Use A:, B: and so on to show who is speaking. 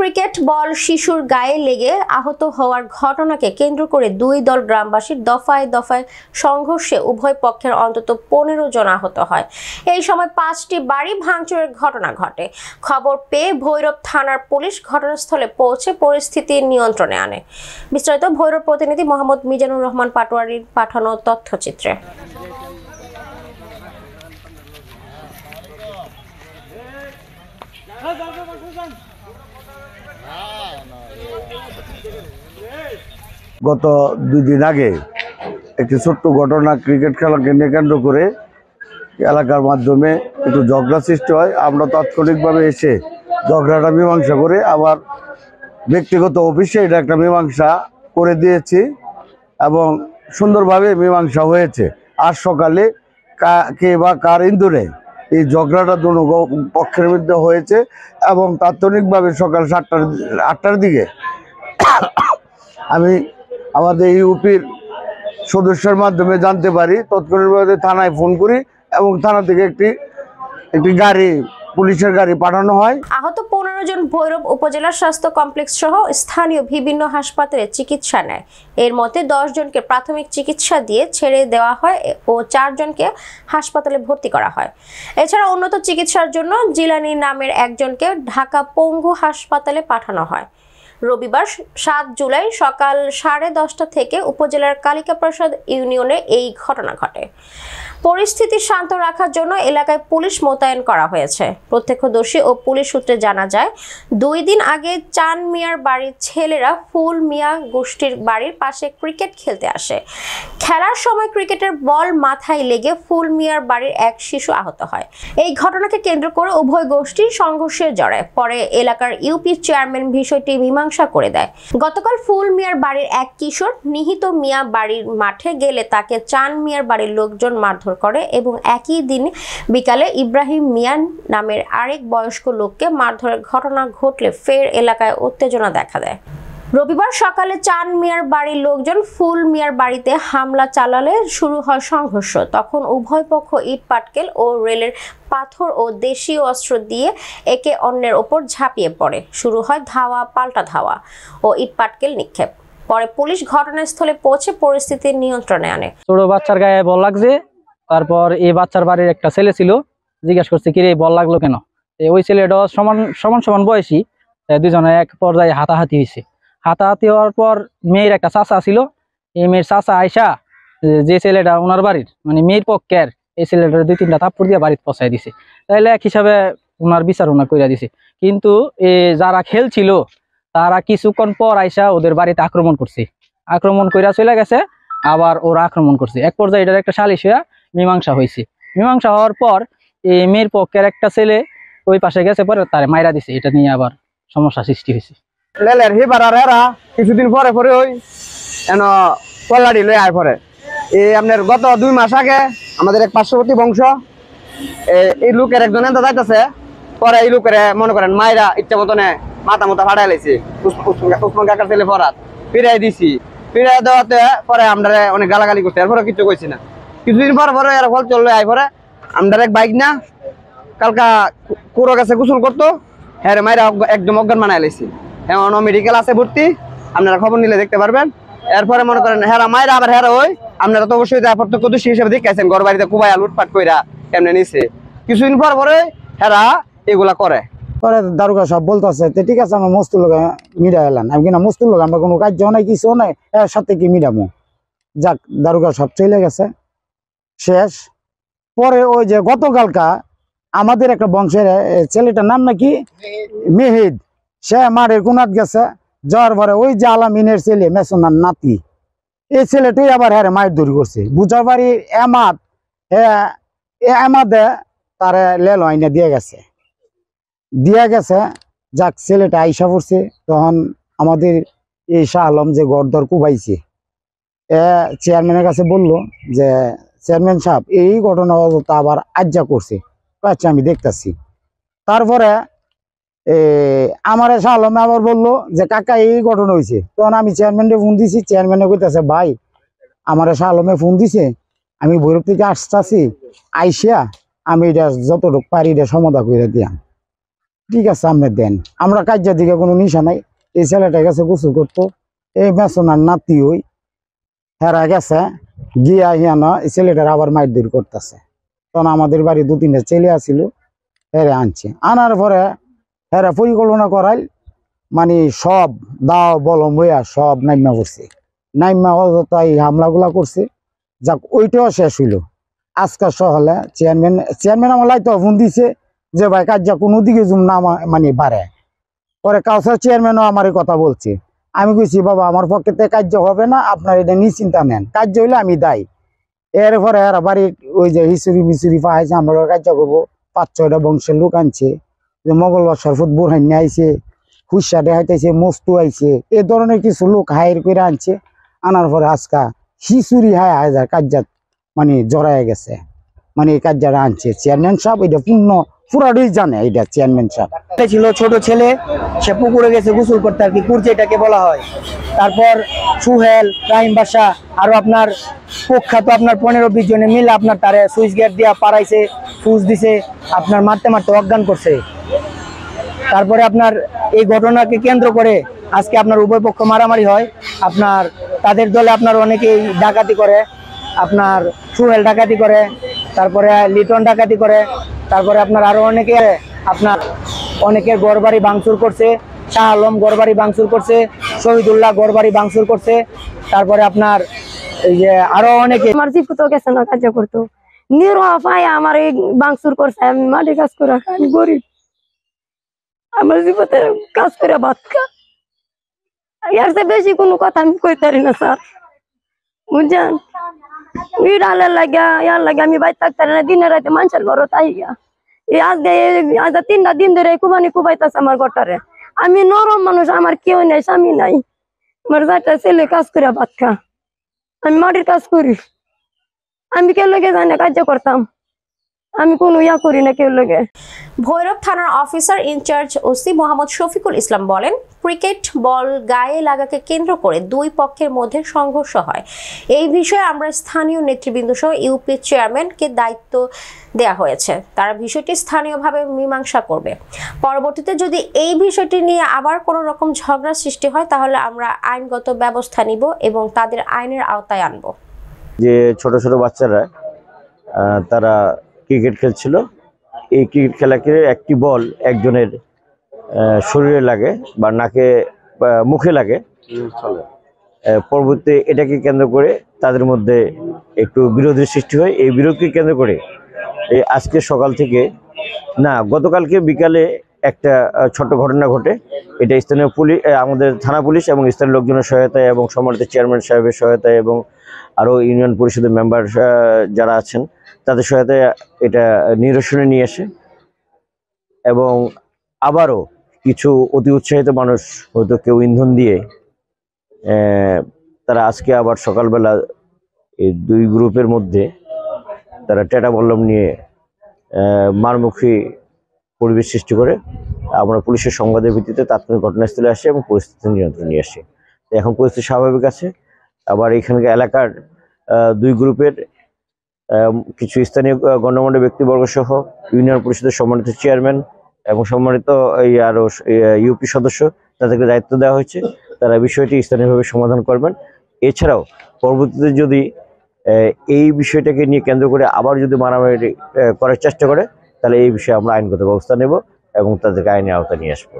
A: Cricket ball শিশুর গায়ে লেগে আহত হওয়ার ঘটনাকে কেন্দ্র করে দুই দল গ্রামবাসীর দফায় দফায় সংঘর্ষে উভয় পক্ষের অন্তত 15 জন আহত হয়। এই সময় 5টি বাড়ি ভাঙচুরের ঘটনা ঘটে। খবর পেয়ে ভৈরব থানার পুলিশ ঘটনাস্থলে পৌঁছে পরিস্থিতি নিয়ন্ত্রণে আনে। বিস্তারিত ভৈরব প্রতিনিধি মোহাম্মদ মিজানুর রহমান পাটোয়ারির পাঠানো তথ্যচিত্রে।
B: গত 2 দিন আগে একটি ছোট্ট ঘটনা ক্রিকেট খেলাকে কেন্দ্র করে এলাকার মাধ্যমে একটু ঝগড়া সৃষ্টি হয়। আমরা তাৎক্ষণিকভাবে এসে ঝগড়াটা মীমাংসা করে আবার ব্যক্তিগত অফিসে এটা একটা মীমাংসা করে দিয়েছি এবং সুন্দরভাবে মীমাংসা হয়েছে। আজ সকালে কে বা কার ইন্ধনে এই ঝগড়াটা দুটো পক্ষের মধ্যে হয়েছে এবং তাৎক্ষণিকভাবে সকাল 8টার দিকে আমি আমাদের ইউপির সদস্যের মাধ্যমে জানতে পারি। তৎক্ষণিকভাবে থানায় ফোন করি এবং থানা থেকে একটি গাড়ি, পুলিশের গাড়ি পাঠানো হয়।
A: আহত 15 জন ভৈরব উপজেলা স্বাস্থ্য কমপ্লেক্স সহ স্থানীয় বিভিন্ন হাসপাতালে চিকিৎসা নেয়। এর মধ্যে 10 জনকে প্রাথমিক চিকিৎসা দিয়ে ছেড়ে দেওয়া হয় ও 4 জনকে হাসপাতালে ভর্তি করা হয়। এছাড়া উন্নত চিকিৎসার জন্য জিলানি নামের একজনকে ঢাকা পঙ্গু হাসপাতালে পাঠানো হয়। রবিবার 7 জুলাই সকাল 10:30 থেকে উপজেলার কালিকাপ্রসাদ ইউনিয়নে এই ঘটনা ঘটে। পরিস্থিতি শান্ত রাখার জন্য এলাকায় পুলিশ মোতায়েন করা হয়েছে। প্রত্যক্ষদর্শী ও পুলিশ সূত্রে জানা যায়, 2 দিন আগে চান মিয়ার বাড়ির ছেলেরা ফুল মিয়া গোষ্ঠীর বাড়ির পাশে ক্রিকেট খেলতে আসে। খেলার সময় ক্রিকেটের বল মাথায় লেগে ফুল মিয়ার বাড়ির এক শিশু আহত হয়। এই ঘটনাকে কেন্দ্র করে উভয় গোষ্ঠী সংঘর্ষে জড়ায়। পরে এলাকার ইউপি চেয়ারম্যান বিষয়টি মীমাংসা করে দেয়। গতকাল ফুল মিয়ার বাড়ির এক কিশোর নিহিত মিয়া বাড়ির মাঠে গেলে তাকে চান মিয়ার বাড়ির লোকজন মারধর করে এবং একই দিন বিকালে ইব্রাহিম মিয়া নামের আরেক বয়স্ক লোককে মারধরের ঘটনা ঘটলে ফের এলাকায় উত্তেজনা দেখা দেয়। রবিবার সকালে চান মিয়ার বাড়ির লোকজন ফুল মিয়ার বাড়িতে হামলা চালালে শুরু হয় সংঘর্ষ। তখন উভয় পক্ষ ইট পাটকেল ও রেলের পাথর ও দেশীয় অস্ত্র দিয়ে একে অন্যের ওপর ঝাঁপিয়ে পড়ে। শুরু হয় ধাওয়া পাল্টা ধাওয়া ও ইট পাটকেল নিক্ষেপ। পরে পুলিশ ঘটনাস্থলে পৌঁছে পরিস্থিতি নিয়ন্ত্রণে আনে।
C: ছোট বাচ্চার গায়ে বল লাগছে। তারপর এই বাচ্চার বাড়ির একটা ছেলে ছিল, জিজ্ঞাসা করছে কিরে বল লাগলো কেন। ওই ছেলেটা সমান বয়সী, দুজনে এক পর্যায়ে হাতাহাতি হয়েছে। হাতাহাতি হওয়ার পর মেয়ের একটা চাচা ছিল, এই মেয়ের চাচা আয়সা যে ছেলেটা ওনার বাড়ির মানে মেয়ের পক্ষের, এই ছেলেটার 2-3টা থাপ্পড় দিয়ে বাড়িতে পৌঁছাই দিছে। তাইলে এক হিসাবে ওনার বিচার ওনার কইরা দিছে। কিন্তু যারা খেলছিল তারা কিছুক্ষণ পর আয়সা ওদের বাড়িতে আক্রমণ করছে। আক্রমণ কইরা চলে গেছে, আবার ওরা আক্রমণ করছে। এক পর্যায়ে এটার একটা সালিশ হইয়া মীমাংসা হয়েছে। মীমাংসা হওয়ার পর এই মেয়ের পক্ষের একটা ছেলে ওই পাশে গেছে, পরে তারে মাইরা দিছে। এটা নিয়ে আবার সমস্যা সৃষ্টি হয়েছে।
D: লেলের হিবার এরা কিছুদিন পরে ওই এন কল্লাড়ি লই আয় পরে আপনার গত 2 মাস আগে আমাদের এক পার্শ্ববর্তী বংশ এই লোকের একজন এনটা যাইতেছে, পরে এই লোকের মনে করেন মাইরা ইচ্ছা মতনে মাথা ফাটাই লাইছে। উসমান কাকার ছেলে ফরাত ফিরাই দিছি। ফিরাই দেওয়াতে পরে আমরা অনেক গালাগালি করছে, এরপরে কিছু কইছি না। কিছুদিন পরে এর ফল চললো আই পরে আমরা এক বাইক না কালকা কুড়ো গেছে গোসল করতো, হ্যাঁ মাইরা একদম অজ্ঞান বানাই লাইছি। হ্যাঁ মেডিকেল আছে ভর্তি, আপনারা খবর নিলে দেখতে পারবেন। এরপরে মনে করেন হেরা মাইরা আবার হেরা ওই আপনারা তো অবশ্যই প্রত্যক্ষদর্শী হিসেবে দেখেছেন ঘর বাড়িতে কুবাইয়া লুটপাট কইরা এমনি নিছে। কিছুদিন পরে হেরা এগুলা করে।
E: পরে দারোগা সব বলতেছে ঠিক আছে আমরা মস্তুর লোক মিডা এলাম। আমি কিনা মস্তুর লোক আমরা কোনো কার্য নাই কিছু নাই, এর সাথে কি মিডামো। যাক দারোগা সব চলে গেছে, শেষ। পরে ওই যে গতকালকা আমাদের একটা বংশের ছেলেটার নাম নাকি মেহিদ, সে মাঠের কোনাত গেছে। যাওয়ার পরে ওই যে আলামিনের ছেলে মেসনার নাতি, এই ছেলেটাই আবার হ্যাঁ মায়ের দৌড়ি করছে। বুঝার বাড়ি এমাদে তারে লেল আইনা দিয়ে গেছে। যাক ছেলেটা আইসা পড়ছে। তখন আমাদের এই শাহ আলম যে গড়দর কুবাইছে, চেয়ারম্যানের কাছে বললো যে চেয়ারম্যান সাহেব এই ঘটনা আবার আজ্জা করছে। আচ্ছা আমি দেখতেছি। তারপরে আমার শাহ আলমে আবার বললো যে কাকা এই ঘটনা হয়েছে। তখন আমি চেয়ারম্যানকে ফোন দিছি, চেয়ারম্যানে কইতেছে ভাই আমার শাহ আলমে ফোন দিছে, আমি ভৈরব থেকে আসতেছি, আইসিয়া আমি এটা যতটুকু পারি এটা সমাধা করে দিয়াম। ঠিক আছে আপনি দেন, আমরা কাজের দিকে কোনো নিশা নাই। এই ছেলেটার কাছে গোসল করতো, এই বেসনার নাতি হই হেরা গেছে গিয়া হিয়ানা এই ছেলেটার আবার মারধর করতেছে। তখন আমাদের বাড়ি 2-3টা ছেলে আসিল, হেরে আনছে, আনার পরে হেরা পরিকল্পনা করাই মানে সব দাও বলম হইয়া সব নাইমা করছে, নাইমা তাই হামলাগুলা করছে। যাক ওইটাও শেষ হইল। আজকে সকালে চেয়ারম্যান আমার লাইতে ফোন দিছে যে ভাই কাজটা কোনো দিকে জুম না মানে বাড়ে। পরে কাউসার চেয়ারম্যানও আমার এই কথা বলছে। আমি কইছি বাবা আমার পক্ষে কার্য হবে না, আপনার এটা নিশ্চিন্তা নেন, কার্য হইলে আমি দায়ী। এরপরে এরা বাড়ি ওই যে হিসুরি মিসুরি পাইছে, আমরা কার্য করবো। 5-6টা বংশের লোক আনছে, যে মঙ্গলবার সরফত বোরহান্নি আইছে, খুশা দেখাইতেছে, মস্তু আইছে, এই ধরনের কিছু লোক হায়ার করে আনছে। আনার পরে আজকা হিসুরি হাজার কার্যাত মানে জড়ায় গেছে, মানে এই কার্যাটা আনছে চেয়ারম্যান সাহেব। এটা পুরাটাই জানে এটা চেয়ারম্যান সাহেব।
F: ছিল ছোট ছেলে, সে পুকুরে গেছে গোসল করতে আর কি, কুর্চি এটাকে বলা হয়। তারপর সুহেল, রাহিম বাসা, আরো আপনার প্রখ্যাত আপনার 15-20 জনে মিলে আপনার তারে সুইচ গেট দিয়া পাড়াইছে, ফুস দিছে, আপনার মারতে মারতে অজ্ঞান করছে। তারপরে আপনার এই ঘটনাকে কেন্দ্র করে আজকে আপনার উভয় পক্ষ মারামারি হয়। আপনার তাদের দলে আপনার অনেকেই ডাকাতি করে, আপনার সুহেল ডাকাতি করে, তারপরে লিটন ডাকাতি করে, তারপরে আপনার আরো অনেকে আপনার অনেকের ঘরবাড়ি ভাঙচুর করছে, শাহ আলম ঘরবাড়ি ভাঙচুর করছে, শহীদুল্লাহ ঘরবাড়ি ভাঙচুর করছে। তারপরে আপনার এই যে আরো অনেকে
G: আমার জীবিত গেছে না কাজ করতো, নির্বাহ পায় আমার এই ভাঙচুর করছে। আমি মাটি কাজ করে খাই, আমি গরিব, আমার জীবতে কাজ করে ভাত খা, এর চেয়ে বেশি কোনো কথা আমি কইতে পারি না স্যার, বুঝছেন। ডালের লাগিয়া ইয়ার লাগে আমি বাইর থাকতে পারি না, দিনে রাতে মানুষের ঘর তাই গিয়া এই আজকে 3টা দিন ধরে কুবানি কুবাইতেছে আমার ঘরটারে। আমি নরম মানুষ, আমার কেউ নাই, স্বামী নাই, আমার 4টা ছেলে কাজ করে ভাত খা, আমি মাটির কাজ করি। আমি কেউ লোকে যাই না কাজ করতাম, আমি কোনো ইয়া করি না কেউ লোকে।
A: ভৈরব থানার officer in charge OC Mohammad Shafiqul Islam বলেন, ক্রিকেট বল গায়ে লাগাকে কেন্দ্র করে দুই পক্ষের মধ্যে সংঘর্ষ হয়। এই বিষয়ে আমরা স্থানীয় নেতৃবৃন্দ সহ ইউপি চেয়ারম্যানকে দায়িত্ব দেয়া হয়েছে, তারা বিষয়টি স্থানীয়ভাবে মীমাংসা করবে। পরবর্তীতে যদি এই বিষয়টি নিয়ে আবার কোনো রকম ঝগড়া সৃষ্টি হয় তাহলে আমরা আইনগত ব্যবস্থা নিব এবং তাদের আইনের আওতায় আনব।
H: যে ছোট ছোট বাচ্চারা তারা ক্রিকেট খেলছিল, এই ক্রিকেট খেলাকে একটি বল একজনের শরীরে লাগে বা নাকে মুখে লাগে। পরবর্তীতে এটাকে কেন্দ্র করে তাদের মধ্যে একটু বিরোধের সৃষ্টি হয়। এই বিরোধকে কেন্দ্র করে এই আজকে সকাল থেকে গতকালকে বিকালে একটা ছোট্ট ঘটনা ঘটে। এটা স্থানীয় পুলিশ, আমাদের থানা পুলিশ এবং স্থানীয় লোকজনের সহায়তায় এবং সম্মানিত চেয়ারম্যান সাহেবের সহায়তায় এবং আরও ইউনিয়ন পরিষদের মেম্বার যারা আছেন তাদের সহায়তায় এটা নিরসনে নিয়ে আসে। এবং আবারও কিছু অতি উৎসাহিত মানুষ হয়তো কেউ ইন্ধন দিয়ে তারা আজকে আবার সকালবেলা এই দুই গ্রুপের মধ্যে তারা টেটা বল্লম নিয়ে মারমুখী পরিবেশ সৃষ্টি করে। আমরা পুলিশের সংবাদের ভিত্তিতে তাৎক্ষণিক ঘটনাস্থলে আসি এবং পরিস্থিতি নিয়ন্ত্রণে নিয়ে আসি। এখন পরিস্থিতি স্বাভাবিক আছে। আবার এখানকার এলাকার দুই গ্রুপের কিছু স্থানীয় গণ্যমান্য ব্যক্তিবর্গ সহ ইউনিয়ন পরিষদের সম্মানিত চেয়ারম্যান এবং সম্মানিত আরো ইউপি সদস্য তাদেরকে দায়িত্ব দেওয়া হয়েছে, তারা বিষয়টি স্থানীয়ভাবে সমাধান করবেন। এছাড়াও পরবর্তীতে যদি এই বিষয়টাকে নিয়ে কেন্দ্র করে আবার যদি মারামারি করার চেষ্টা করে তাহলে এই বিষয়ে আমরা আইনগত ব্যবস্থা নেব এবং তাদেরকে আইনের আওতায় নিয়ে আসবো।